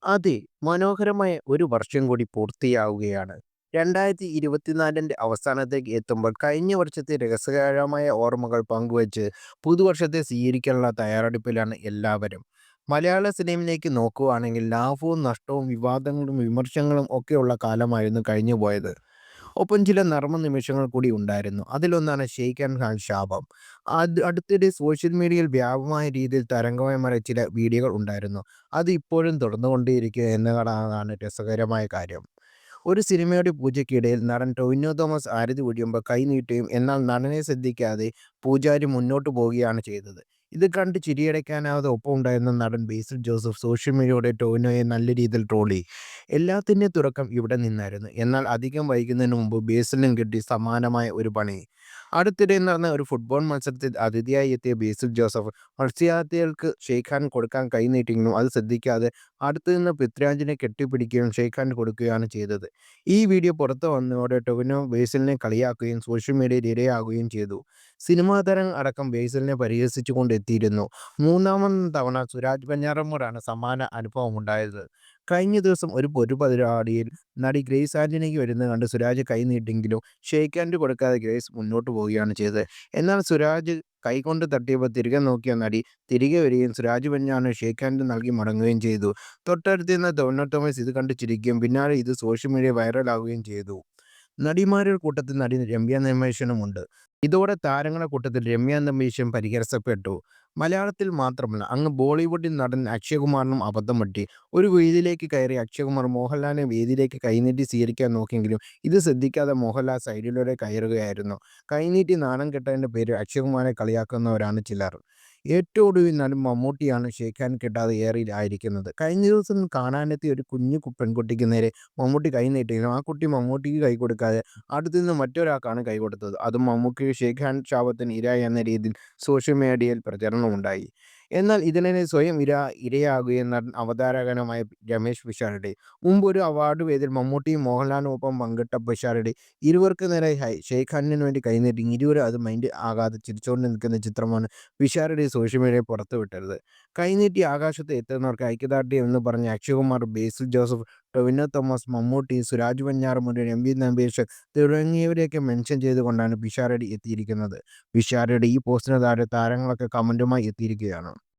അതെ, മനോഹരമായ ഒരു വർഷം കൂടി പൂർത്തിയാവുകയാണ്. 2024ന്റെ അവസാനത്തേക്ക് എത്തുമ്പോൾ കഴിഞ്ഞ വർഷത്തെ രസകരമായ ഓർമ്മകൾ പങ്കുവച്ച് പുതുവർഷത്തെ സ്വീകരിക്കാനുള്ള തയ്യാറെടുപ്പിലാണ് എല്ലാവരും. മലയാള സിനിമയിലേക്ക് നോക്കുകയാണെങ്കിൽ ലാഭവും നഷ്ടവും വിവാദങ്ങളും വിമർശനങ്ങളും ഒക്കെയുള്ള കാലമായിരുന്നു കഴിഞ്ഞുപോയത്. ഒപ്പം ചില നർമ്മ നിമിഷങ്ങൾ കൂടി ഉണ്ടായിരുന്നു. അതിലൊന്നാണ് ഷെയ്ഖ് ആൻഡ് ഹാൻഡ് ശാപം. അടുത്തിടെ സോഷ്യൽ മീഡിയയിൽ വ്യാപകമായ രീതിയിൽ തരംഗമായി മാറിയ ചില വീഡിയോകൾ ഉണ്ടായിരുന്നു. അത് ഇപ്പോഴും തുടർന്നുകൊണ്ടേയിരിക്കുക എന്നതാണ് രസകരമായ കാര്യം. ഒരു സിനിമയുടെ പൂജയ്ക്കിടയിൽ നടൻ ടൊവിനോ തോമസ് ആരതി ഒഴിയുമ്പോൾ കൈനീട്ടുകയും എന്നാൽ നടനെ ശ്രദ്ധിക്കാതെ പൂജാരി മുന്നോട്ട് പോവുകയാണ് ചെയ്തത്. ഇത് കണ്ട് ചിരിയടയ്ക്കാനാവാതെ ഒപ്പമുണ്ടായിരുന്ന നടൻ ബേസിൽ ജോസഫ് സോഷ്യൽ മീഡിയയോടെ ടൊവിനോയെ നല്ല രീതിയിൽ ട്രോളി. എല്ലാത്തിൻ്റെയും തുടക്കം ഇവിടെ നിന്നായിരുന്നു. എന്നാൽ അധികം വൈകുന്നതിന് മുമ്പ് ബേസിലിനും കിട്ടി സമാനമായ ഒരു പണി. അടുത്തിടെ നടന്ന ഒരു ഫുട്ബോൾ മത്സരത്തിൽ അതിഥിയായി എത്തിയ ബേസിൽ ജോസഫ് മത്സരാർത്ഥികൾക്ക് ഷെയ്ക്ക് ഹാൻഡ് കൊടുക്കാൻ കൈനീട്ടിയെങ്കിലും അത് ശ്രദ്ധിക്കാതെ അടുത്തുനിന്ന് പൃഥ്വിരാജിനെ കെട്ടിപ്പിടിക്കുകയും ഷെയ്ക്ക് ഹാൻഡ് കൊടുക്കുകയാണ് ചെയ്തത്. ഈ വീഡിയോ പുറത്തു വന്നതോടെ ടൊവിനോ ബേസിലിനെ കളിയാക്കുകയും സോഷ്യൽ മീഡിയയിൽ ഇരയാകുകയും ചെയ്തു. സിനിമാ താരങ്ങൾ അടക്കം ബേസിലിനെ പരിഹസിച്ചുകൊണ്ട് എത്തിയിരുന്നു. മൂന്നാമത് തവണ സുരാജ് വെഞ്ഞാറമ്മൂടാണ് സമാന അനുഭവമുണ്ടായത്. കഴിഞ്ഞ ദിവസം ഒരു പൊതുപരിപാടിയിൽ നടി ഗ്രേസ് ആന്റണിക്ക് വരുന്നത് കണ്ട് സുരാജ് കൈനീട്ടിയെങ്കിലും ഷെയ്ക്ക് ഹാൻഡ് കൊടുക്കാതെ ഗ്രേസ് മുന്നോട്ട് പോവുകയാണ് ചെയ്തത്. എന്നാൽ സുരാജ് കൈകൊണ്ട് തട്ടിയപ്പോൾ തിരികെ നോക്കിയ നടി തിരികെ വരികയും സുരാജ് വെഞ്ഞാറിന് ഷെയ്ക്ക് ഹാൻഡ് നൽകി മടങ്ങുകയും ചെയ്തു. തൊട്ടടുത്തിരുന്ന ടൊവിനോ തോമസ് ഇത് കണ്ട് ചിരിക്കുകയും പിന്നാലെ ഇത് സോഷ്യൽ മീഡിയ വൈറലാവുകയും ചെയ്തു. നടിമാരുടെ കൂട്ടത്തിൽ നടി രമ്യ നമ്പീശനുമുണ്ട്. ഇതോടെ താരങ്ങളുടെ കൂട്ടത്തിൽ രമ്യ നമ്പീശൻ പരിഹസിക്കപ്പെട്ടു. മലയാളത്തിൽ മാത്രമല്ല അങ്ങ് ബോളിവുഡിൽ നടൻ അക്ഷയകുമാറിനും അബദ്ധം പറ്റി. ഒരു വേദിയിലേക്ക് കയറി അക്ഷയകുമാർ മോഹൻലാലിനെ വേദിയിലേക്ക് കൈനീട്ടി സ്വീകരിക്കാൻ നോക്കിയെങ്കിലും ഇത് ശ്രദ്ധിക്കാതെ മോഹൻലാൽ സൈഡിലൂടെ കയറുകയായിരുന്നു. കൈനീട്ടി നാണം കെട്ടതിന്റെ പേരിൽ അക്ഷയകുമാറിനെ കളിയാക്കുന്നവരാണ് ചിലർ. ഏറ്റവും ഒടുവിൽ നടൻ മമ്മൂട്ടിയാണ് ഷെയ്ക്ക് ഹാൻഡ് കിട്ടാതെ ആയിരിക്കുന്നത്. കഴിഞ്ഞ ദിവസം കാണാനെത്തിയ ഒരു കുഞ്ഞു പെൺകുട്ടിക്ക് നേരെ മമ്മൂട്ടി കൈ നീട്ടിയെങ്കിലും ആ കുട്ടി മമ്മൂട്ടിക്ക് കൈ കൊടുക്കാതെ അടുത്തുനിന്ന് മറ്റൊരാൾക്കാണ് കൈ കൊടുത്തത്. അതും മമ്മൂട്ടിക്ക് ഷെയ്ക്ക് ഹാൻഡ് ശാപത്തിന് ഇരയായി എന്ന രീതിയിൽ സോഷ്യൽ മീഡിയയിൽ പ്രചരണമുണ്ടായി. എന്നാൽ ഇതിനിടെ സ്വയം ഇരയാകുകയും നടൻ അവതാരകനുമായ രമേശ് പിഷാരടി. മുമ്പ് ഒരു അവാർഡ് വേദിയിൽ മമ്മൂട്ടിയും മോഹൻലാലിനുമൊപ്പം പങ്കിട്ട പിഷാരടി ഇരുവർക്ക് നേരെ ഷെയ്ക്ക് ഹാൻഡിന് വേണ്ടി കൈനീട്ടി. ഇരുവരും അത് മൈൻഡ് ആകാതെ ചിരിച്ചുകൊണ്ട് നിൽക്കുന്ന ചിത്രമാണ് പിഷാരടി സോഷ്യൽ മീഡിയയിൽ പുറത്തുവിട്ടത്. കൈനീട്ടി ആകാശത്ത് എത്തുന്നവർക്ക് ഐക്യദാർഢ്യം എന്ന് പറഞ്ഞ് അക്ഷയകുമാർ, ബേസിൽ ജോസഫ്, ടൊവിനോ തോമസ്, മമ്മൂട്ടി, സുരാജ് വെഞ്ഞാറമൂട്, രമ്യ നമ്പീശൻ തുടങ്ങിയവരെയൊക്കെ മെൻഷൻ ചെയ്തുകൊണ്ടാണ് പിഷാരടി എത്തിയിരിക്കുന്നത്. പിഷാരടി ഈ പോസ്റ്റിന് താഴെ താരങ്ങളൊക്കെ കമന്റുമായി എത്തിയിരിക്കുകയാണ്.